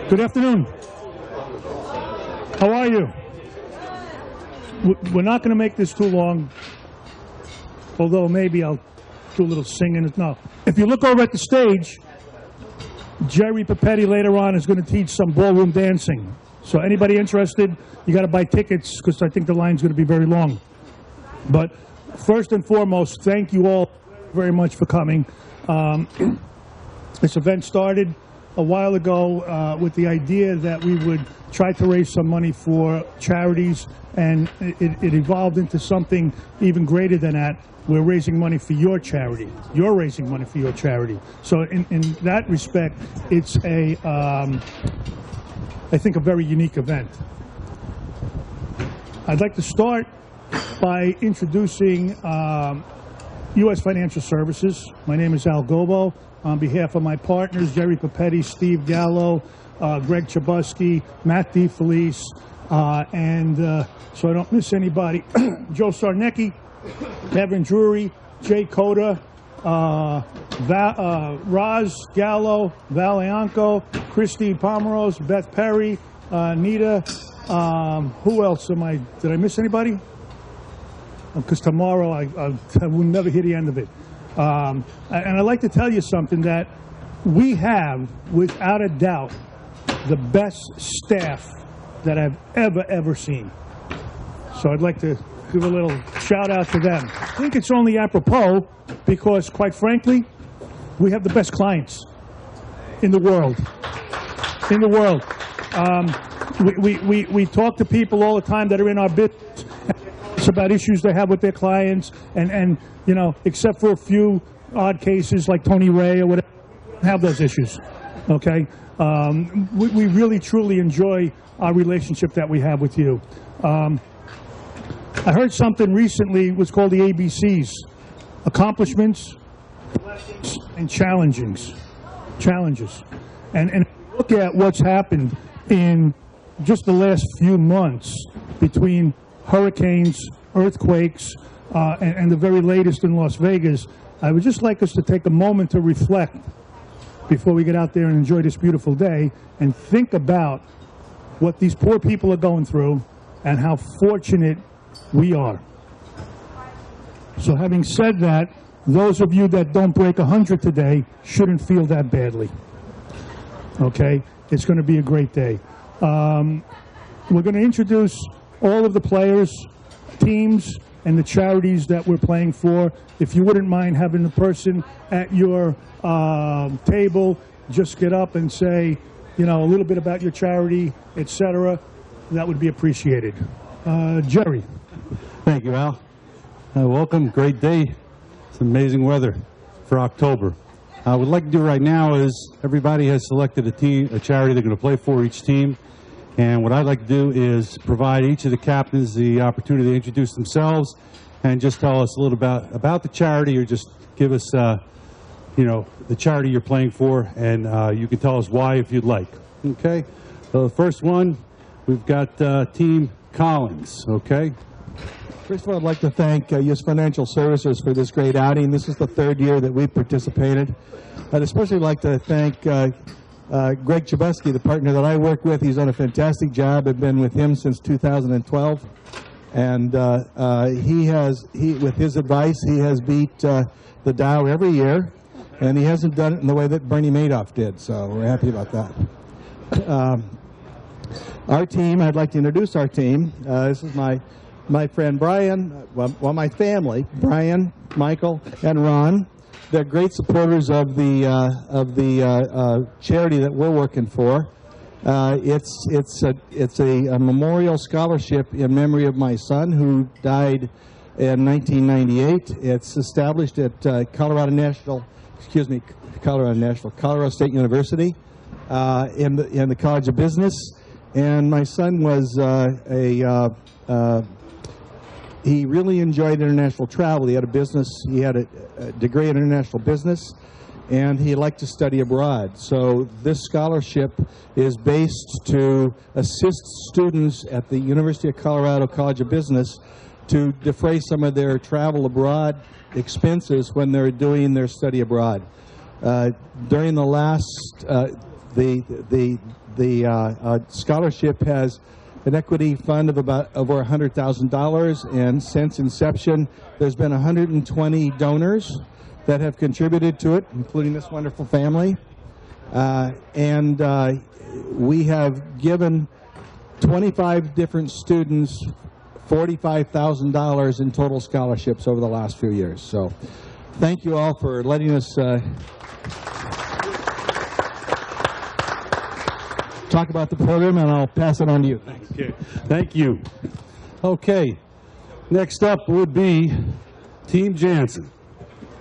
Good afternoon. How are you? We're not going to make this too long, although maybe I'll do a little singing. No. If you look over at the stage, Jerry Papetti later on is going to teach some ballroom dancing. So anybody interested, you got to buy tickets because I think the line's going to be very long. But first and foremost, thank you all very much for coming. This event started a while ago with the idea that we would try to raise some money for charities, and it evolved into something even greater than that. We're raising money for your charity. You're raising money for your charity. So in that respect, it's I think, a very unique event. I'd like to start by introducing U.S. Financial Services. My name is Al Gobo. On behalf of my partners, Jerry Papetti, Steve Gallo, Greg Chbosky, Matt DeFelice, and so I don't miss anybody, Joe Sarnecki, Kevin Drury, Jay Coda, Roz Gallo, Val Ianco, Christy Pomeros, Beth Perry, Nita, who else did I miss anybody? Because tomorrow I will never hear the end of it. And I'd like to tell you something, that we have, without a doubt, the best staff that I've ever seen. So I'd like to give a little shout out to them. I think it's only apropos because, quite frankly, we have the best clients in the world. In the world. We talk to people all the time that are in our business about issues they have with their clients, and you know, except for a few odd cases like Tony Ray or whatever, have those issues. Okay, we really truly enjoy our relationship that we have with you. I heard something recently was called the ABCs: accomplishments, blessings, and challenges. And look at what's happened in just the last few months between hurricanes, earthquakes, and the very latest in Las Vegas. I would just like us to take a moment to reflect before we get out there and enjoy this beautiful day, and think about what these poor people are going through and how fortunate we are. So having said that, those of you that don't break 100 today shouldn't feel that badly. Okay? It's going to be a great day. We're going to introduce all of the players, teams, and the charities that we're playing for. If you wouldn't mind having the person at your table just get up and say, you know, a little bit about your charity, etc., that would be appreciated. Jerry. Thank you, Al. Welcome. Great day. It's amazing weather for October. What we'd like to do right now is everybody has selected a team, a charity they're going to play for, each team. And what I'd like to do is provide each of the captains the opportunity to introduce themselves and just tell us a little about the charity, or just give us, you know, the charity you're playing for, and you can tell us why if you'd like. Okay? So the first one, we've got Team Collins. Okay? First of all, I'd like to thank U.S. Financial Services for this great outing. This is the third year that we've participated. I'd especially like to thank Greg Chbosky, the partner that I work with. He's done a fantastic job. I've been with him since 2012, and with his advice, he has beat the Dow every year, and he hasn't done it in the way that Bernie Madoff did. So we're happy about that. Our team, I'd like to introduce our team. This is my friend Brian, well, my family, Brian, Michael, and Ron. They're great supporters of the charity that we're working for. It's a memorial scholarship in memory of my son, who died in 1998. It's established at Colorado State University in the College of Business. And my son was he really enjoyed international travel. He had a degree in international business, and he liked to study abroad. So this scholarship is based to assist students at the University of Colorado College of Business to defray some of their travel abroad expenses when they're doing their study abroad. During the last, the The scholarship has an equity fund of about over $100,000, and since inception, there's been 120 donors that have contributed to it, including this wonderful family. We have given 25 different students $45,000 in total scholarships over the last few years. So thank you all for letting us talk about the program, and I'll pass it on to you. Thanks. Okay. Thank you. Okay. Next up would be Team Jansen.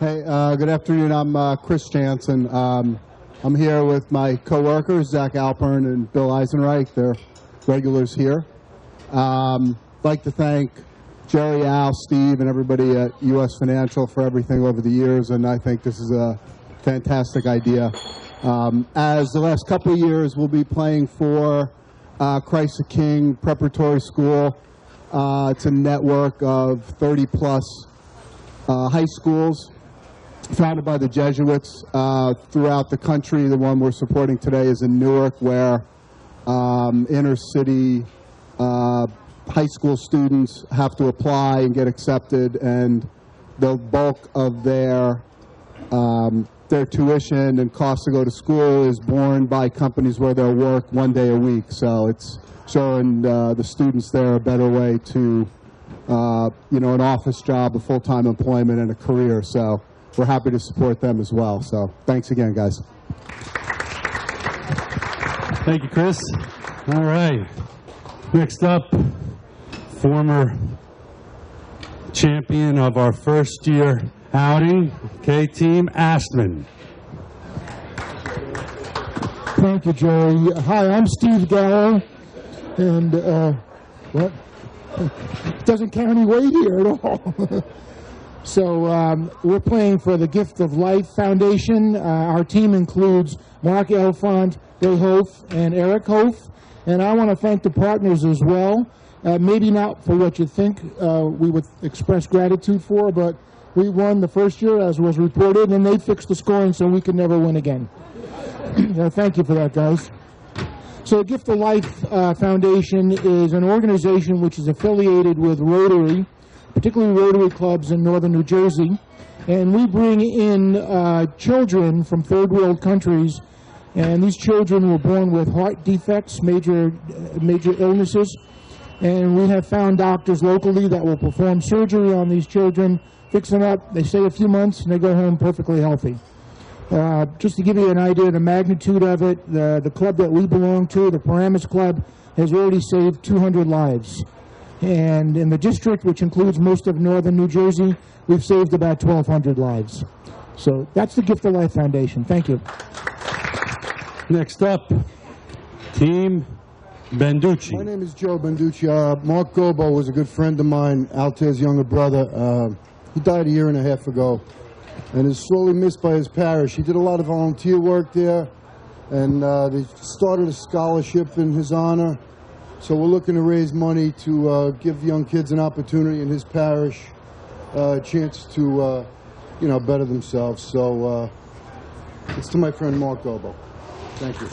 Hey, good afternoon. I'm Chris Jansen. I'm here with my co-workers, Zach Alpern and Bill Eisenreich. They're regulars here. I'd like to thank Jerry, Al, Steve, and everybody at U.S. Financial for everything over the years, and I think this is a fantastic idea. As the last couple of years, we'll be playing for Christ the King Preparatory School. It's a network of 30-plus high schools founded by the Jesuits throughout the country. The one we're supporting today is in Newark, where inner city high school students have to apply and get accepted, and the bulk of their tuition and costs to go to school is borne by companies where they'll work 1 day a week. So it's showing the students there a better way to, an office job, a full-time employment, and a career. So we're happy to support them as well. So thanks again, guys. Thank you, Chris. All right. Next up, former champion of our first year outing, okay, Team Astman. Thank you, Jerry. Hi, I'm Steve Gallo, and what? Doesn't carry any weight here at all. So we're playing for the Gift of Life Foundation. Our team includes Mark Elfont, Ray Hof, and Eric Hof. And I want to thank the partners as well. Maybe not for what you think we would express gratitude for, but we won the first year, as was reported, and they fixed the scoring so we could never win again. Thank you for that, guys. So Gift of Life Foundation is an organization which is affiliated with Rotary, particularly Rotary clubs in northern New Jersey, and we bring in children from third world countries, and these children were born with heart defects, major illnesses, and we have found doctors locally that will perform surgery on these children, fix them up, they stay a few months, and they go home perfectly healthy. Just to give you an idea of the magnitude of it, the club that we belong to, the Paramus Club, has already saved 200 lives. And in the district, which includes most of northern New Jersey, we've saved about 1,200 lives. So that's the Gift of Life Foundation. Thank you. Next up, Team Benducci. My name is Joe Benducci. Mark Gobo was a good friend of mine, Altair's younger brother. He died a year and a half ago and is sorely missed by his parish. He did a lot of volunteer work there, and they started a scholarship in his honor. So we're looking to raise money to give young kids an opportunity in his parish, a chance to, better themselves. So it's to my friend Mark Gobo. Thank you.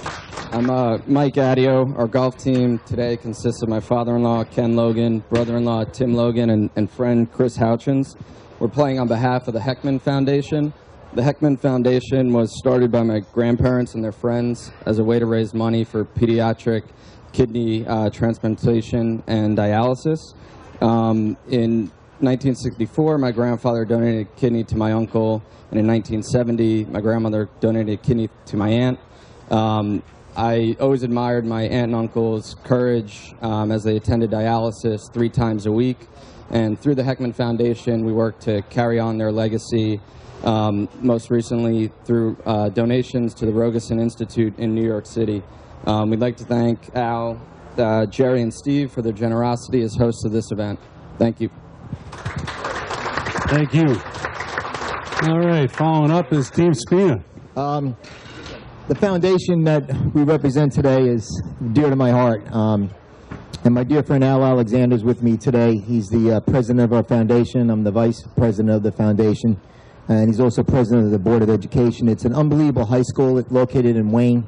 I'm Mike Adio. Our golf team today consists of my father-in-law, Ken Logan, brother-in-law, Tim Logan, and friend Chris Houchins. We're playing on behalf of the Heckman Foundation. The Heckman Foundation was started by my grandparents and their friends as a way to raise money for pediatric kidney transplantation and dialysis. In 1964, my grandfather donated a kidney to my uncle, and in 1970, my grandmother donated a kidney to my aunt. I always admired my aunt and uncle's courage as they attended dialysis 3 times a week. And through the Heckman Foundation, we work to carry on their legacy, most recently through donations to the Rogerson Institute in New York City. We'd like to thank Al, Jerry, and Steve for their generosity as hosts of this event. Thank you. Thank you. All right, following up is Team Spina. The foundation that we represent today is dear to my heart. And my dear friend Al Alexander is with me today. He's the president of our foundation. I'm the vice president of the foundation. And he's also president of the Board of Education. It's an unbelievable high school located in Wayne.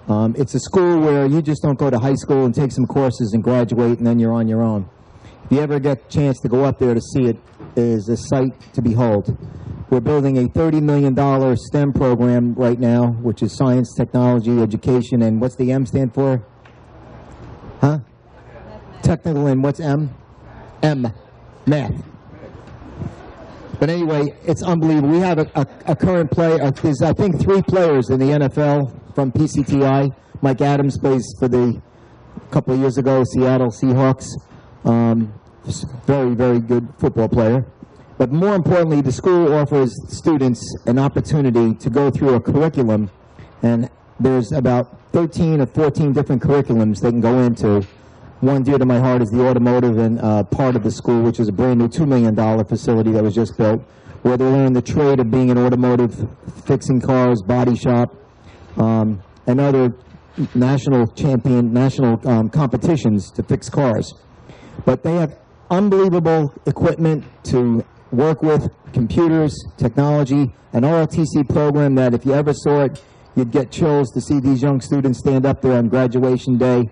It's a school where you just don't go to high school and take some courses and graduate and then you're on your own. If you ever get a chance to go up there to see it, it is a sight to behold. We're building a $30 million STEM program right now, which is science, technology, education, and what's the M stand for? Huh? Technical, and what's M? M. Math. But anyway, it's unbelievable. We have a current player. There's, I think, 3 players in the NFL from PCTI. Mike Adams plays for a couple of years ago, Seattle Seahawks. Very, very good football player. But more importantly, the school offers students an opportunity to go through a curriculum, and there's about 13 or 14 different curriculums they can go into. One dear to my heart is the automotive and part of the school, which is a brand new $2 million facility that was just built, where they learn the trade of being an automotive, fixing cars, body shop, and other national competitions to fix cars. But they have unbelievable equipment to work with, computers, technology, an ROTC program that if you ever saw it, you'd get chills to see these young students stand up there on graduation day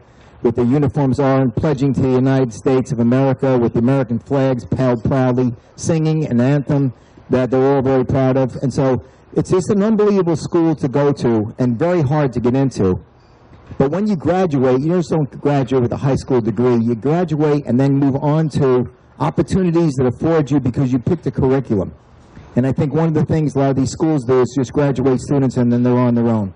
with their uniforms on, pledging to the United States of America with the American flags held proudly, singing an anthem that they're all very proud of. And so it's just an unbelievable school to go to and very hard to get into. But when you graduate, you just don't graduate with a high school degree. You graduate and then move on to opportunities that afford you because you picked a curriculum. And I think one of the things a lot of these schools do is just graduate students and then they're on their own.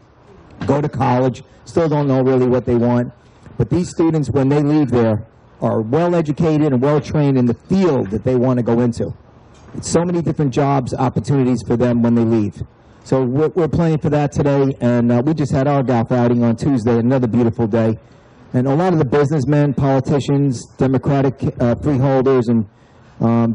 Go to college, still don't know really what they want. But these students, when they leave there, are well-educated and well-trained in the field that they want to go into. It's so many different jobs, opportunities for them when they leave. So we're planning for that today, and we just had our golf outing on Tuesday, another beautiful day. And a lot of the businessmen, politicians, Democratic freeholders, and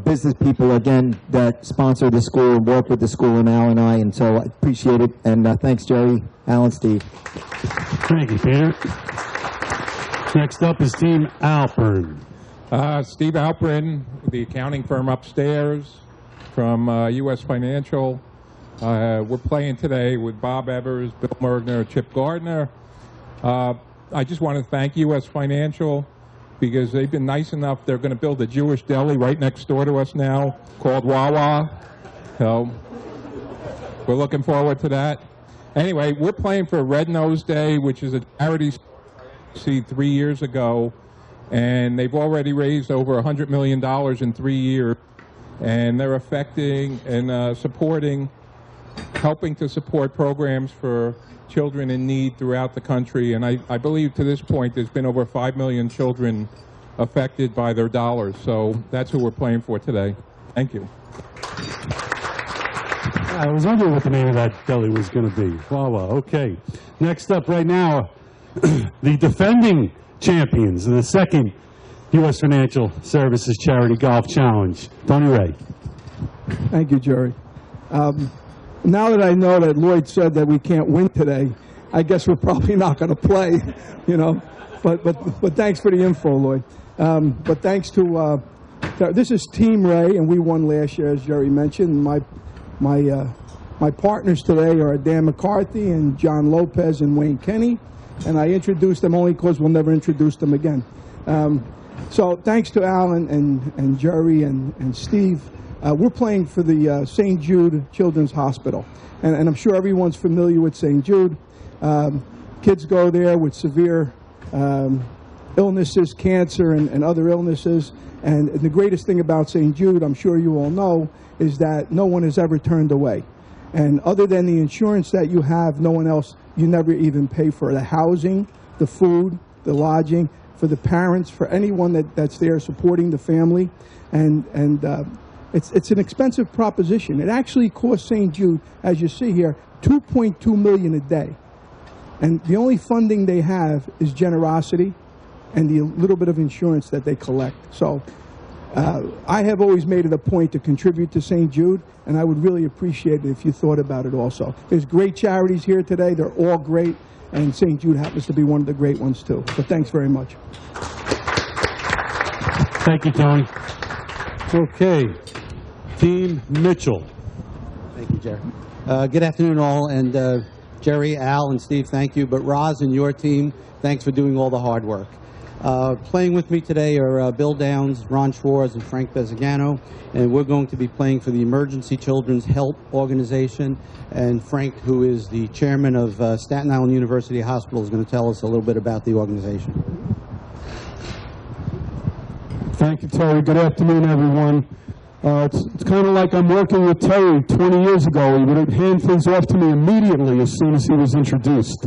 business people, again, that sponsor the school and work with the school, and Al and I, and so I appreciate it. And thanks, Jerry, Al, and Steve. Thank you, Peter. Next up is Team Alpern. Steve Alpern, the accounting firm upstairs from U.S. Financial. We're playing today with Bob Evers, Bill Mergner, Chip Gardner. I just want to thank U.S. Financial because they've been nice enough. They're going to build a Jewish deli right next door to us now called Wawa. So we're looking forward to that. Anyway, we're playing for Red Nose Day, which is a charity 3 years ago, and they've already raised over $100 million in 3 years, and they're affecting and helping to support programs for children in need throughout the country. And I believe to this point there's been over 5 million children affected by their dollars. So that's who we're playing for today. Thank you. I was wondering what the name of that deli was going to be. Wawa. Okay. Next up right now, the defending champions of the second U.S. Financial Services Charity Golf Challenge. Tony Ray. Thank you, Jerry. Now that I know that Lloyd said that we can't win today, I guess we're probably not going to play, you know. But thanks for the info, Lloyd. But thanks to this is Team Ray, and we won last year, as Jerry mentioned. My partners today are Dan McCarthy and John Lopez and Wayne Kenny, and I introduced them only because we'll never introduce them again. So thanks to Al and Jerry and Steve. We're playing for the St. Jude Children's Hospital, and I'm sure everyone's familiar with St. Jude. Kids go there with severe illnesses, cancer, and other illnesses. And the greatest thing about St. Jude, I'm sure you all know, is that no one is ever turned away. And other than the insurance that you have, no one else, you never even pay for the housing, the food, the lodging, for the parents, for anyone that's there supporting the family. And it's an expensive proposition. It actually costs St. Jude, as you see here, $2.2 million a day. And the only funding they have is generosity and the little bit of insurance that they collect. So I have always made it a point to contribute to St. Jude, and I would really appreciate it if you thought about it also. There's great charities here today. They're all great, and St. Jude happens to be one of the great ones too. So thanks very much. Thank you, Tony. Okay. Team Mitchell. Thank you, Jerry. Good afternoon, all. And Jerry, Al, and Steve, thank you. But Roz and your team, thanks for doing all the hard work. Playing with me today are Bill Downs, Ron Schwartz, and Frank Bezzagano, and we're going to be playing for the Emergency Children's Help Organization. And Frank, who is the chairman of Staten Island University Hospital, is going to tell us a little bit about the organization. Thank you, Terry. Good afternoon, everyone. It's kind of like I'm working with Terry 20 years ago. He would hand things off to me immediately as soon as he was introduced.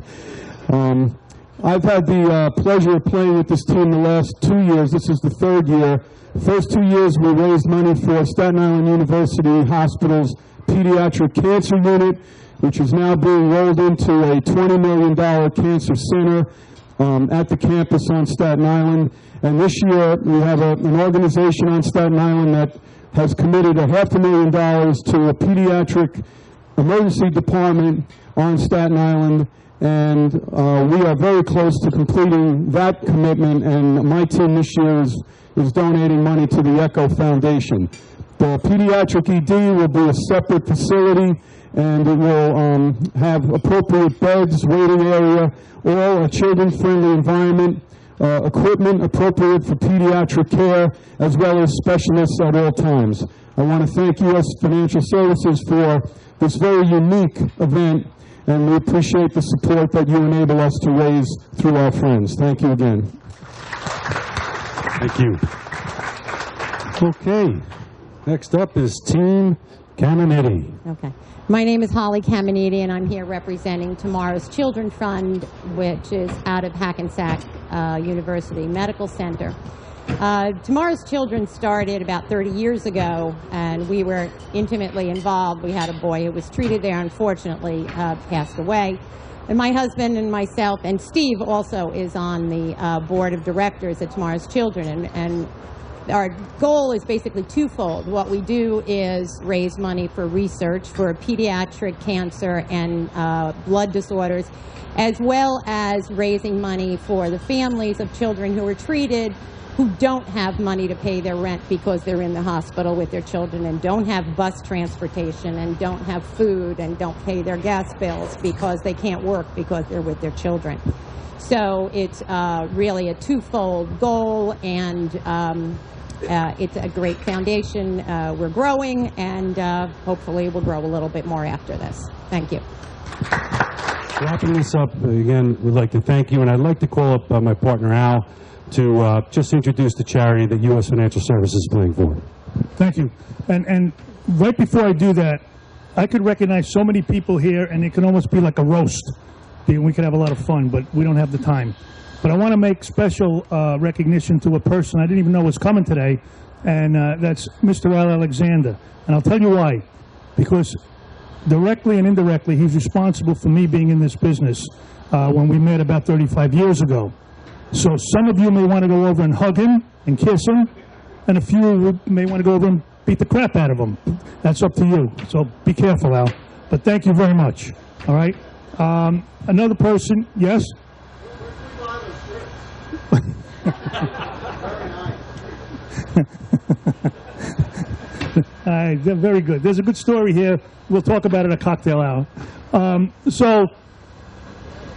I've had the pleasure of playing with this team the last 2 years. This is the third year. The first 2 years we raised money for Staten Island University Hospital's Pediatric Cancer Unit, which is now being rolled into a $20 million cancer center at the campus on Staten Island. And this year we have an organization on Staten Island that has committed $500,000 to a pediatric emergency department on Staten Island. And we are very close to completing that commitment, and my team this year is donating money to the ECHO Foundation. The pediatric ED will be a separate facility, and it will have appropriate beds, waiting area, all a children-friendly environment, equipment appropriate for pediatric care, as well as specialists at all times. I want to thank U.S. Financial Services for this very unique event, and we appreciate the support that you enable us to raise through our friends. Thank you again. Thank you. Okay. Next up is Team Caminiti. Okay. My name is Holly Caminiti, and I'm here representing Tomorrow's Children Fund, which is out of Hackensack University Medical Center. Tomorrow's Children started about 30 years ago, and we were intimately involved. We had a boy who was treated there, unfortunately passed away. And my husband and myself, and Steve also is on the board of directors at Tomorrow's Children, and our goal is basically twofold. What we do is raise money for research for pediatric cancer and blood disorders, as well as raising money for the families of children who are treated who don't have money to pay their rent because they're in the hospital with their children, and don't have bus transportation, and don't have food, and don't pay their gas bills because they can't work because they're with their children. So it's really a twofold goal, and it's a great foundation. We're growing, and hopefully we'll grow a little bit more after this. Thank you. Wrapping this up, again, we'd like to thank you, and I'd like to call up my partner Al to just introduce the charity that U.S. Financial Services is playing for. Thank you. And right before I do that, I could recognize so many people here, and it can almost be like a roast. We could have a lot of fun, but we don't have the time. But I want to make special recognition to a person I didn't even know was coming today, and that's Mr. Al Alexander. And I'll tell you why. Because directly and indirectly, he's responsible for me being in this business when we met about 35 years ago. So some of you may want to go over and hug him and kiss him, and a few may want to go over and beat the crap out of him. That's up to you. So be careful, Al. But thank you very much. All right? Another person, yes? They're very good. There's a good story here. We'll talk about it at cocktail hour. So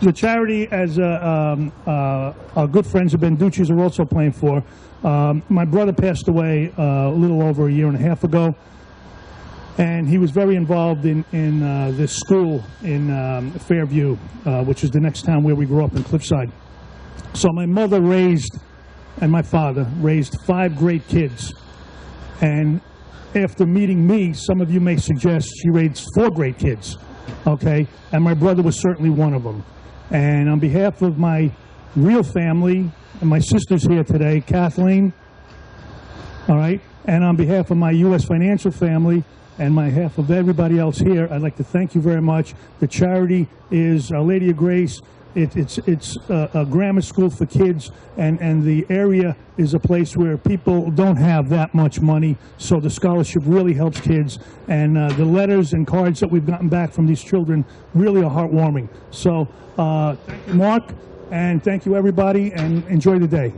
the charity, as our good friends the Benducci's are also playing for, my brother passed away a little over a year and a half ago, and he was very involved in this school in Fairview, which is the next town where we grew up in Cliffside. So my mother raised, and my father raised 5 great kids, and after meeting me, some of you may suggest she raised 4 great kids, okay? And my brother was certainly one of them. And on behalf of my real family, and my sister's here today, Kathleen, all right? And on behalf of my U.S. Financial family, and on behalf of everybody else here, I'd like to thank you very much. The charity is Our Lady of Grace. It's a grammar school for kids, and the area is a place where people don't have that much money, so the scholarship really helps kids, and the letters and cards that we've gotten back from these children really are heartwarming. So thank you, Mark, and thank you, everybody, and enjoy the day.